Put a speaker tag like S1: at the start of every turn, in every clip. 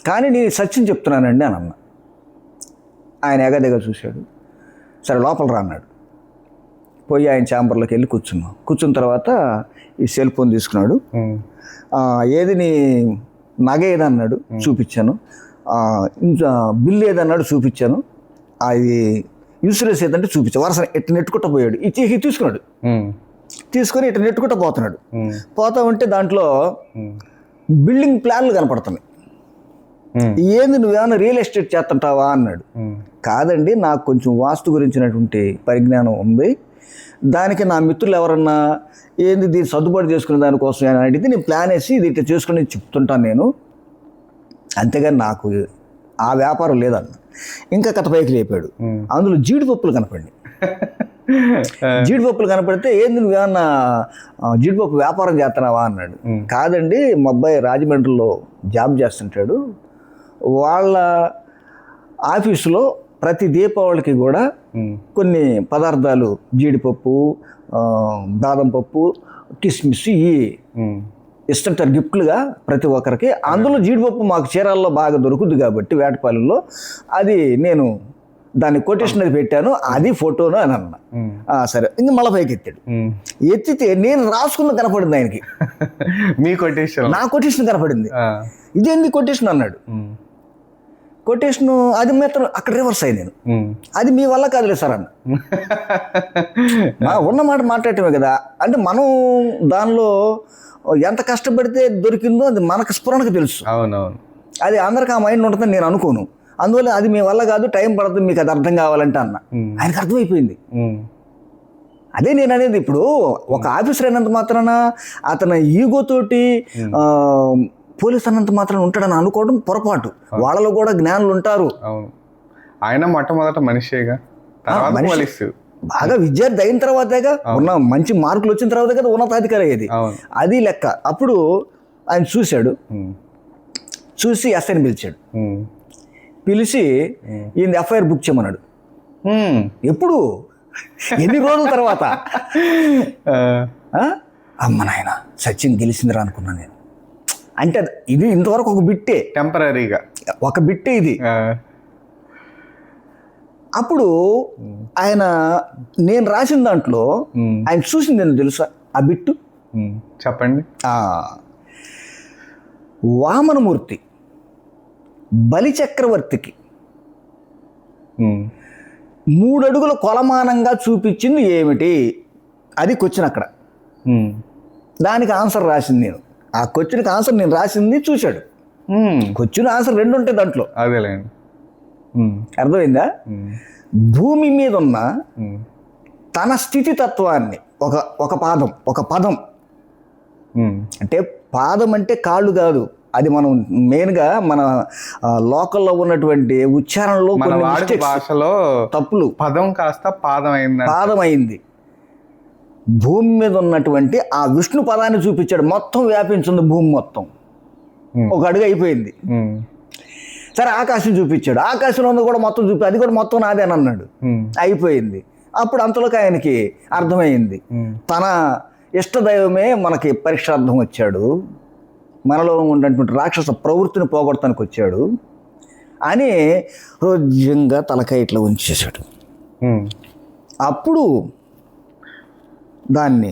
S1: కానీ నేను సత్యం చెప్తున్నానండి అని అన్న. ఆయన ఎగదెగ చూశాడు. సరే లోపల రా అన్నాడు. పోయి ఆయన ఛాంబర్లోకి వెళ్ళి కూర్చున్నాం. కూర్చున్న తర్వాత ఈ సెల్ ఫోన్ తీసుకున్నాడు. ఏది నీ నగ ఏదన్నాడు, చూపించాను. ఇంకా బిల్లు ఏదన్నాడు, చూపించాను. అది ఇన్సూరెన్స్ ఏదంటే చూపించాను. వరుస ఇట్లా నెట్టుకుంటూ పోయాడు. ఇది తీసుకున్నాడు. తీసుకొని ఇట్లా నెట్టుకుంటూ పోతున్నాడు. పోతా ఉంటే దాంట్లో బిల్డింగ్ ప్లాన్లు కనపడుతున్నాయి. ఏంది నువ్వేమైనా రియల్ ఎస్టేట్ చేస్తుంటావా అన్నాడు. కాదండి, నాకు కొంచెం వాస్తు గురించినటువంటి పరిజ్ఞానం ఉంది. దానికి నా మిత్రులు ఎవరన్నా ఏంది దీన్ని సర్దుబాటు చేసుకునే దానికోసం అని అడిగితే నేను ప్లాన్ వేసి ఇది ఇట్లా చేసుకుని చెప్తుంటాను నేను, అంతేగాని నాకు ఆ వ్యాపారం లేదన్న. ఇంకా కథ పైకి లేపాడు. అందులో జీడిపప్పులు కనపడి జీడిపప్పులు కనపడితే ఏంది నువ్వేమన్నా జీడిపప్పు వ్యాపారం చేస్తున్నావా అన్నాడు. కాదండి, మా అబ్బాయి రాజమండ్రిలో జాబ్ చేస్తుంటాడు. వాళ్ళ ఆఫీసులో ప్రతి దీపావళికి కూడా కొన్ని పదార్థాలు జీడిపప్పు, బాదం పప్పు, కిస్మిస్ ఇవి ఇస్తుంటారు గిఫ్ట్లుగా ప్రతి ఒక్కరికి. అందులో జీడిపప్పు మాకు చీరాల్లో బాగా దొరుకుద్ది కాబట్టి వేటపాలెంలో అది నేను దాన్ని కొటేషన్ అది పెట్టాను, అది ఫోటోను అని అన్నా. సరే, ఇంక మళ్ళీ పైకి ఎత్తాడు. ఎత్తితే నేను రాసుకున్న కనపడింది ఆయనకి.
S2: మీ కొటేషన్? నా
S1: కొటేషన్ కనపడింది. ఇదేంది కొటేషన్ అన్నాడు. కొటేషన్ అది మాత్రం అక్కడ రివర్స్ అయ్యి నేను, అది మీ వల్ల కాదులే సార్ అన్న. ఉన్న మాట మాట్లాడటమే కదా. అంటే మనం దానిలో ఎంత కష్టపడితే దొరికిందో అది మనకు స్ఫురణకు తెలుసు.
S2: అవునవును.
S1: అది అందరికి ఆ మైండ్ ఉంటుందని నేను అనుకోను. అందువల్ల అది మీ వల్ల కాదు, టైం పడుతుంది మీకు అది అర్థం కావాలంటే అన్న. ఆయనకు అర్థమైపోయింది. అదే నేను అనేది. ఇప్పుడు ఒక ఆఫీసర్ అయినంత మాత్రాన అతని ఈగోతోటి పోలీస్ అన్నంత మాత్రం ఉంటాడని అనుకోవడం పొరపాటు. వాళ్ళలో కూడా జ్ఞానులు ఉంటారు.
S2: ఆయన మొట్టమొదట మనిషిగా,
S1: బాగా విద్యార్థి అయిన తర్వాతేగా, ఉన్న మంచి మార్కులు వచ్చిన తర్వాత కదా ఉన్నతాధికారి అయ్యేది. అది లెక్క. అప్పుడు ఆయన చూశాడు. చూసి ఎస్ఐని పిలిచాడు. పిలిచి ఈయన ఎఫ్ఐఆర్ బుక్ చేయమన్నాడు. ఎప్పుడు, ఎన్ని రోజుల తర్వాత? అమ్మ నాయన, సచిన్ గెలిచిందిరా అనుకున్నాను నేను. అంటే ఇది ఇంతవరకు ఒక బిట్టే,
S2: టెంపరీగా
S1: ఒక బిట్టే ఇది. అప్పుడు ఆయన నేను రాసిన దాంట్లో ఆయన చూసింది ఏంటో తెలుసా ఆ బిట్టు?
S2: చెప్పండి.
S1: వామనమూర్తి బలిచక్రవర్తికి 3 అడుగుల కొలమానంగా చూపించింది ఏమిటి? అది క్వశ్చన్ అక్కడ. దానికి ఆన్సర్ రాసింది నేను. ఆ క్వశ్చన్కి ఆన్సర్ నేను రాసింది చూశాడు. క్వశ్చన్ ఆన్సర్ 2 ఉంటాయి దాంట్లో.
S2: అదేలేండి.
S1: అర్థమైందా? భూమి మీద ఉన్న తన స్థితి తత్వాన్ని ఒక పదం అంటే పాదం అంటే కాళ్ళు కాదు. అది మనం మెయిన్గా మన లోకల్లో ఉన్నటువంటి ఉచ్చారణలో
S2: భాషలో తప్పులు, పదం కాస్త పాదం అయింది.
S1: భూమి మీద ఉన్నటువంటి ఆ విష్ణు పదాన్ని చూపించాడు. మొత్తం వ్యాపించింది భూమి మొత్తం. ఒక అడుగు అయిపోయింది. సరే, ఆకాశం చూపించాడు. ఆకాశంలో ఉంది కూడా మొత్తం అది కూడా మొత్తం నాదే అని అన్నాడు. అయిపోయింది. అప్పుడు అంతలోకి ఆయనకి అర్థమైంది, తన ఇష్టదైవమే మనకి పరీక్షార్థం వచ్చాడు, మనలో ఉన్నటువంటి రాక్షస ప్రవృత్తిని పోగొడతానికి వచ్చాడు అని రోజంగా తలకాయ ఇట్లా ఉంచేశాడు. అప్పుడు దాన్ని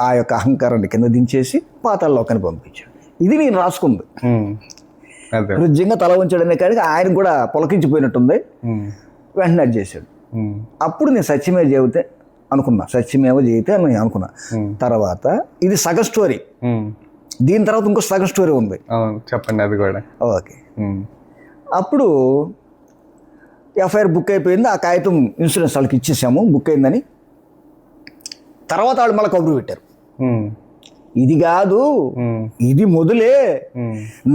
S1: ఆ యొక్క అహంకారాన్ని కింద దించేసి పాతాళలోకాన్ని పంపించాడు. ఇది నేను రాసుకుంది. రుజ్యంగా తల ఉంచాడనే కాడికి ఆయన కూడా పొలకించిపోయినట్టుంది. వెంటనే అది చేశాడు. అప్పుడు నేను సత్యమేవ జయతే అని అనుకున్నా. తర్వాత ఇది సగం స్టోరీ. దీని తర్వాత ఇంకో సగం స్టోరీ ఉంది.
S2: చెప్పండి అది కూడా.
S1: ఓకే. అప్పుడు ఎఫ్ఐఆర్ బుక్ అయిపోయింది. ఆ కాగితం ఇన్సూరెన్స్ వాళ్ళకి ఇచ్చేసాము, బుక్ అయిందని. తర్వాత వాళ్ళు మళ్ళీ కబురు పెట్టారు, ఇది కాదు, ఇది మొదలే,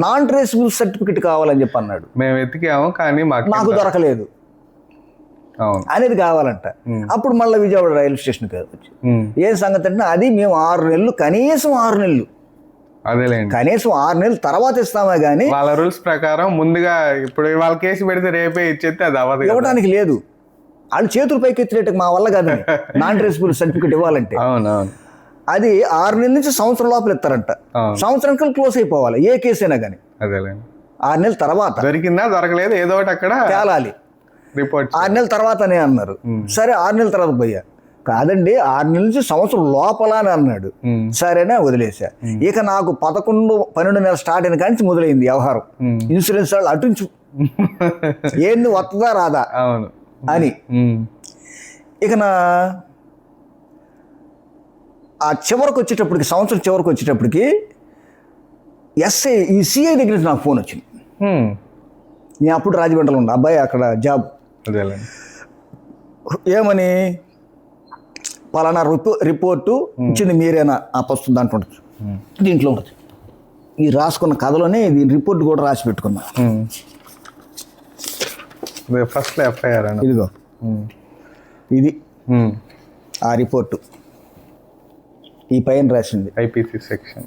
S1: నాన్ ట్రేసబుల్ సర్టిఫికెట్ కావాలని చెప్పి అన్నాడు.
S2: మేము వెతికాము కానీ
S1: నాకు దొరకలేదు అనేది కావాలంట. అప్పుడు మళ్ళీ విజయవాడ రైల్వే స్టేషన్కి వచ్చి ఏం సంగతి అంటే, అది మేము 6 నెలలు, కనీసం 6 నెలలు, కనీసం 6 నెలలు తర్వాత ఇస్తామే కానీ
S2: వాళ్ళ రూల్స్ ప్రకారం ముందుగా ఇప్పుడు వాళ్ళ కేసు పెడితే రేపే ఇచ్చేస్తే అది అవ్వదు,
S1: ఇవ్వడానికి లేదు. వాళ్ళు చేతులు పైకి ఎత్తినట్టు మా వల్ల కాదు నాన్ ట్రేసబుల్ సర్టిఫికెట్ ఇవ్వాలంటే.
S2: అవునవును.
S1: అది 6 నెలల నుంచి సంవత్సరం లోపల ఇస్తారంట. సంవత్సరం కల్లా క్లోజ్ అయిపోవాలి ఏ కేసు అయినా కానీ. 6 నెలల తర్వాత
S2: దొరికిందా దొరకలేదు ఏదో ఒకటి అక్కడ
S1: తేలాలి.
S2: రిపోర్ట్
S1: 6 నెలల తర్వాతనే అన్నారు. సరే 6 నెలల తర్వాత పోయా. కాదండి 6 నెలల నుంచి సంవత్సరం లోపల అని అన్నాడు. సరేనే వదిలేసా. ఇక నాకు 11-12 నెలలు స్టార్ట్ అయిన కానీ మొదలైంది వ్యవహారం. ఇన్సూరెన్స్ వాళ్ళు అటుంచు ఏంది వస్తుందా రాదా
S2: అవును
S1: అని. ఇక నా ఆ చివరికి వచ్చేటప్పటికి సంవత్సరం చివరికి వచ్చేటప్పటికి ఎస్ఐ ఈ సిఐ దగ్గర నుంచి నాకు ఫోన్ వచ్చింది. నేను అప్పుడు రాజమండ్రిలో ఉన్నా. అబ్బాయి అక్కడ జాబ్.
S2: అదేలేండి.
S1: ఏమని పలానా రిపోర్టు ఇచ్చింది మీరేనా? ఆ పుస్తకం దాంట్లో ఉంటుంది, దీంట్లో ఉంటుంది. ఈ రాసుకున్న కథలోనే దీని రిపోర్ట్ కూడా రాసి పెట్టుకున్నా.
S2: ఫస్ట్ ఎఫ్ఐఆర్ అండి.
S1: ఇదిగో ఇది ఆ రిపోర్టు. ఈ పైన రాసింది
S2: ఐపీసీ సెక్షన్.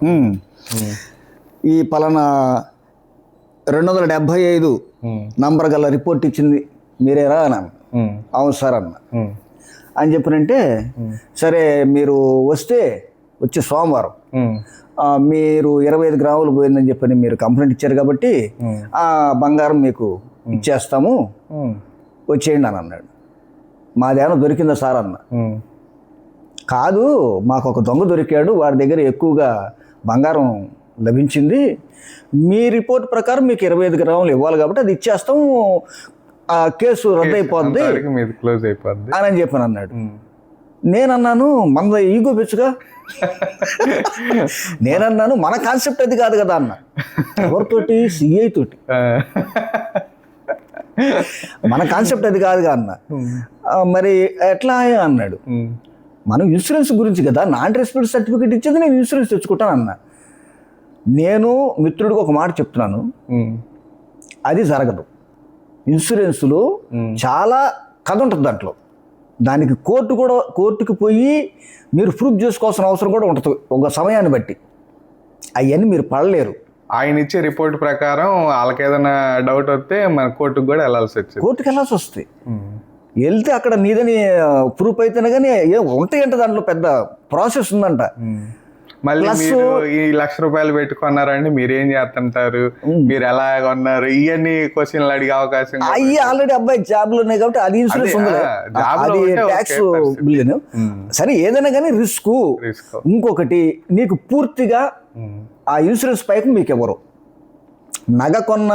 S1: ఈ పలానా 275 నంబర్ గల రిపోర్ట్ ఇచ్చింది మీరేరా అని అన్న. అవును సార్ అన్న. అని చెప్పినంటే సరే మీరు వచ్చే సోమవారం మీరు 25 గ్రాములు పోయిందని చెప్పని మీరు కంప్లైంట్ ఇచ్చారు కాబట్టి ఆ బంగారం మీకు ఇచ్చేస్తాము, వచ్చేయండి అని అన్నాడు. మాదేమన్నా దొరికిందా సార్ అన్న. కాదు, మాకు ఒక దొంగ దొరికాడు, వాడి దగ్గర ఎక్కువగా బంగారం లభించింది, మీ రిపోర్ట్ ప్రకారం మీకు 25 గ్రాములు ఇవ్వాలి కాబట్టి అది ఇచ్చేస్తాం, ఆ కేసు రద్దు అయిపోద్ది అని చెప్పాను అన్నాడు. నేనన్నాను మన ఈగో పెచ్చుగా. నేనన్నాను మన కాన్సెప్ట్ అది కాదు కదా అన్న. ఎవరితోటి? సిఐ తోటి. మన కాన్సెప్ట్ అది కాదుగా అన్న. మరి ఎట్లా అన్నాడు. మనం ఇన్సూరెన్స్ గురించి కదా, నాన్ రెస్పాన్స్ సర్టిఫికేట్ ఇచ్చేది నేను ఇన్సూరెన్స్ తెచ్చుకుంటాను అన్న. నేను మిత్రుడికి ఒక మాట చెప్తున్నాను, అది జరగదు. ఇన్సూరెన్స్లో చాలా కథ ఉంటుంది దాంట్లో. దానికి కోర్టుకి పోయి మీరు ప్రూఫ్ చేసుకోవాల్సిన అవసరం కూడా ఉంటుంది ఒక సమయాన్ని బట్టి. అవన్నీ మీరు పడలేరు.
S2: ఆయన ఇచ్చే రిపోర్ట్ ప్రకారం వాళ్ళకి ఏదైనా డౌట్ వస్తే మన కోర్టుకు కూడా వెళ్ళాల్సి
S1: వస్తుంది. వెళ్తే అక్కడ నీదని ప్రూఫ్ అయితేనే కానీ ఉంటాయంట, దాంట్లో పెద్ద ప్రాసెస్ ఉందంట.
S2: మళ్ళీ మీరు ఈ ₹1,00,000 పెట్టుకున్నారండి, మీరేం చేస్తుంటారు, మీరు ఎలా కొన్నారు, ఇవన్నీ క్వశ్చన్లు అడిగే అవకాశం.
S1: అయ్యి ఆల్రెడీ అబ్బాయి జాబ్ లో ఉన్నాయి కాబట్టి అది ఇన్సూరెన్స్ ఉంది, అది ట్యాక్స్ బిల్లు. సరే ఏదైనా కానీ రిస్క్. ఇంకొకటి, నీకు పూర్తిగా ఆ ఇన్సూరెన్స్ పైకి మీకు ఎవరు నగ కొన్న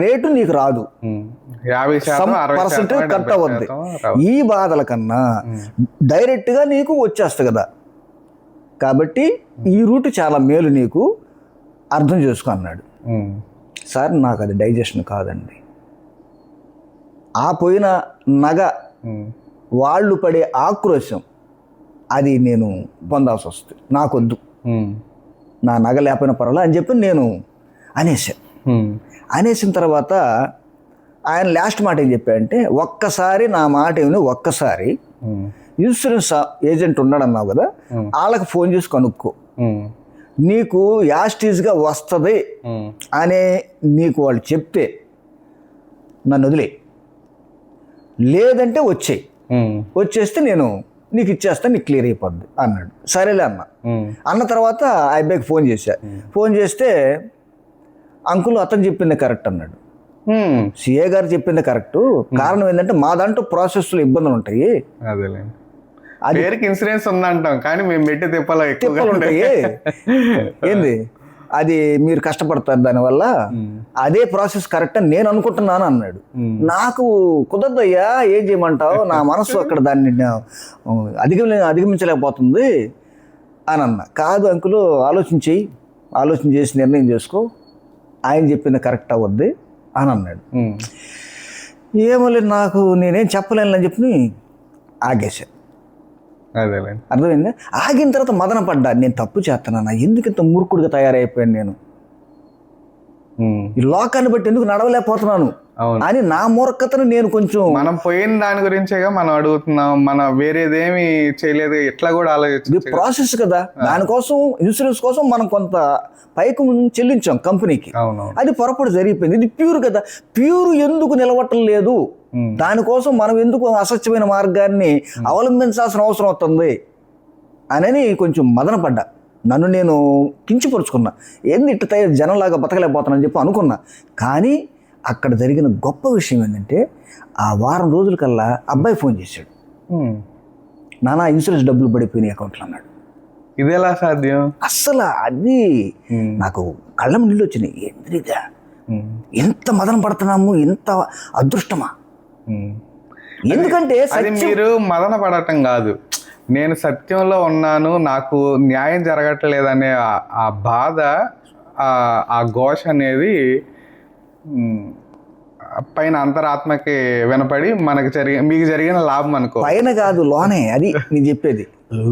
S1: రేటు నీకు రాదు, 50% కట్ అవ్వద్ది. ఈ బాధల కన్నా డైరెక్ట్ గా నీకు వచ్చేస్తుంది కదా. కాబట్టి ఈ రూట్ చాలా మేలు, నీకు అర్థం చేసుకో అన్నాడు. సార్ నాకు అది డైజెషన్ కాదండి. ఆ పోయిన నగ వాళ్ళు పడే ఆక్రోశం అది నేను పొందాల్సి వస్తుంది, నాకొద్దు, నా నగ లేకపోయినా పర్వాలేదు అని చెప్పి నేను అనేసాను. అనేసిన తర్వాత ఆయన లాస్ట్ మాట ఏం చెప్పాడంటే, ఒక్కసారి నా మాట ఏమి, ఒక్కసారి ఇన్సూరెన్స్ ఏజెంట్ ఉన్నాడన్నావు కదా, వాళ్ళకి ఫోన్ చేసి కనుక్కో, నీకు యాస్టీజ్గా వస్తుంది అనే నీకు వాళ్ళు చెప్తే నన్ను వదిలే, లేదంటే వచ్చేస్తే నేను నీకు ఇచ్చేస్తాను, నీకు క్లియర్ అయిపోద్ది అన్నాడు. సరేలే అన్న తర్వాత ఆ అబ్బాయికి ఫోన్ చేశా. ఫోన్ చేస్తే అంకుల్ అతను చెప్పింది కరెక్ట్ అన్నాడు. సిఏ గారు చెప్పింది కరెక్ట్. కారణం ఏంటంటే మా దాంట్లో ప్రాసెస్లో ఇబ్బందులు ఉంటాయి.
S2: అది ఇన్సూరెన్స్ ఉందంటాం కానీ మేము పెట్టి తిప్పలు
S1: ఉంటాయి. ఏంది అది మీరు కష్టపడతారు దానివల్ల, అదే ప్రాసెస్ కరెక్ట్ అని నేను అనుకుంటున్నాను అన్నాడు. నాకు కుదరదయ్యా, ఏం చేయమంటావు, నా మనసు అక్కడ దాన్ని అధిగమించలేకపోతుంది అని అన్న. కాదు అంకులు, ఆలోచన చేసి నిర్ణయం చేసుకో, ఆయన చెప్పింది కరెక్ట్ అవ్వద్ది అని అన్నాడు. ఏమో లేదు, నాకు నేనేం చెప్పలేను అని చెప్పి ఆగేశాను. అర్థమైంది. ఆగిన తర్వాత మదన పడ్డా, నేను తప్పు చేస్తున్నానా, ఎందుకు ఇంత మూర్ఖుడిగా తయారైపోయాను నేను, ఈ లోకాన్ని బట్టి ఎందుకు నడవలేకపోతున్నాను అని నా మూర్ఖతను నేను కొంచెం,
S2: మనం పోయిన దాని గురించేగా మనం అడుగుతున్నాం, మనం వేరేదేమి చేయలేదు, ఎట్లా కూడా ఆలోచించి
S1: ప్రాసెస్ కదా. దానికోసం ఇన్సూరెన్స్ కోసం మనం కొంత పైకి చెల్లించాం కంపెనీకి, అది పొరపాటు జరిగిపోయింది. ఇది ప్యూర్ కదా, ప్యూర్ ఎందుకు నిలవటం లేదు, దానికోసం మనం ఎందుకు అసత్యమైన మార్గాన్ని అవలంబించాల్సిన అవసరం అవుతుంది అని కొంచెం మదన పడ్డా. నన్ను నేను కించపరుచుకున్నా, ఏంది ఇట్ట తయారు జనంలాగా బతకలేకపోతానని చెప్పి అనుకున్నా. కానీ అక్కడ జరిగిన గొప్ప విషయం ఏంటంటే ఆ వారం రోజులకల్లా అబ్బాయి ఫోన్ చేశాడు, నానా ఇన్సూరెన్స్ డబ్బులు పడిపోయినాయి అకౌంట్లో అన్నాడు.
S2: ఇది ఎలా సాధ్యం?
S1: అస్సలు అది నాకు కళ్ళ నీళ్ళు వచ్చినాయి. ఏంద్రిగా ఎంత మదన పడుతున్నాము, ఎంత అదృష్టమా. ఎందుకంటే
S2: అది మీరు మదన పడటం కాదు, నేను సత్యంలో ఉన్నాను, నాకు న్యాయం జరగట్లేదనే ఆ బాధ, ఆ ఘోష అనేది పైన అంతరాత్మకి వినపడి మీకు జరిగిన లాభం అనుకో.
S1: పైన కాదు, లోనే. అది నేను చెప్పేది,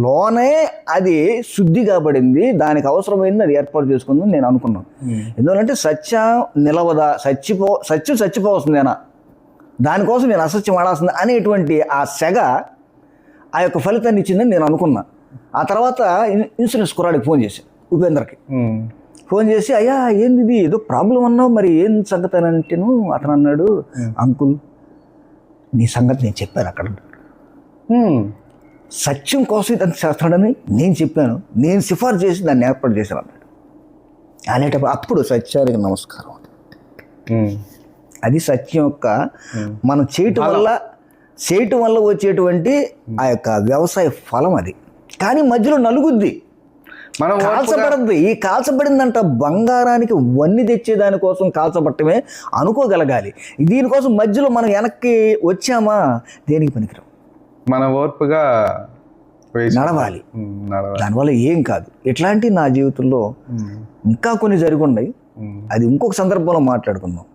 S1: లోనే అది శుద్ధి కాబడింది. దానికి అవసరమైంది అది ఏర్పాటు చేసుకుందని నేను అనుకున్నాను. ఎందుకంటే సత్యం నిలవదా, సత్యం చచ్చిపోవస్తుందేనా, దానికోసం నేను అసత్యం ఆడాల్సింది అనేటువంటి ఆ సెగ ఆ యొక్క ఫలితాన్ని ఇచ్చిందని నేను అనుకున్నా. ఆ తర్వాత ఇన్సూరెన్స్ కుర్రాడికి ఫోన్ చేశాను, ఉపేంద్రకి ఫోన్ చేసి, అయ్యా ఏంది ఇది, ఏదో ప్రాబ్లం అన్నావు, మరి ఏం సంగతి అని అంటేను అతను అన్నాడు, అంకుల్ నీ సంగతి నేను చెప్పాను అక్కడ, సత్యం కోసం ఇతను చేస్తాడని నేను చెప్పాను, నేను సిఫార్సు చేసి దాన్ని ఏర్పాటు చేశాను అన్నాడు. అనేటప్పుడు అప్పుడు సత్యానికి నమస్కారం. అది సత్యం యొక్క మనం చేయటం వల్ల వచ్చేటువంటి ఆ యొక్క వ్యవసాయ ఫలం అది. కానీ మధ్యలో నలుగుద్ది, మనం కాల్చబడింది. ఈ కాల్చబడిందంట బంగారానికి వన్ని తెచ్చేదానికోసం కాల్చబట్టమే అనుకోగలగాలి. దీనికోసం మధ్యలో మనం వెనక్కి వచ్చామా దేనికి పనికిరాం.
S2: మన ఓర్పుగా
S1: నడవాలి, దానివల్ల ఏం కాదు. ఇట్లాంటి నా జీవితంలో ఇంకా కొన్ని జరిగి ఉన్నాయి, అది ఇంకొక సందర్భంలో మాట్లాడుకుందాం.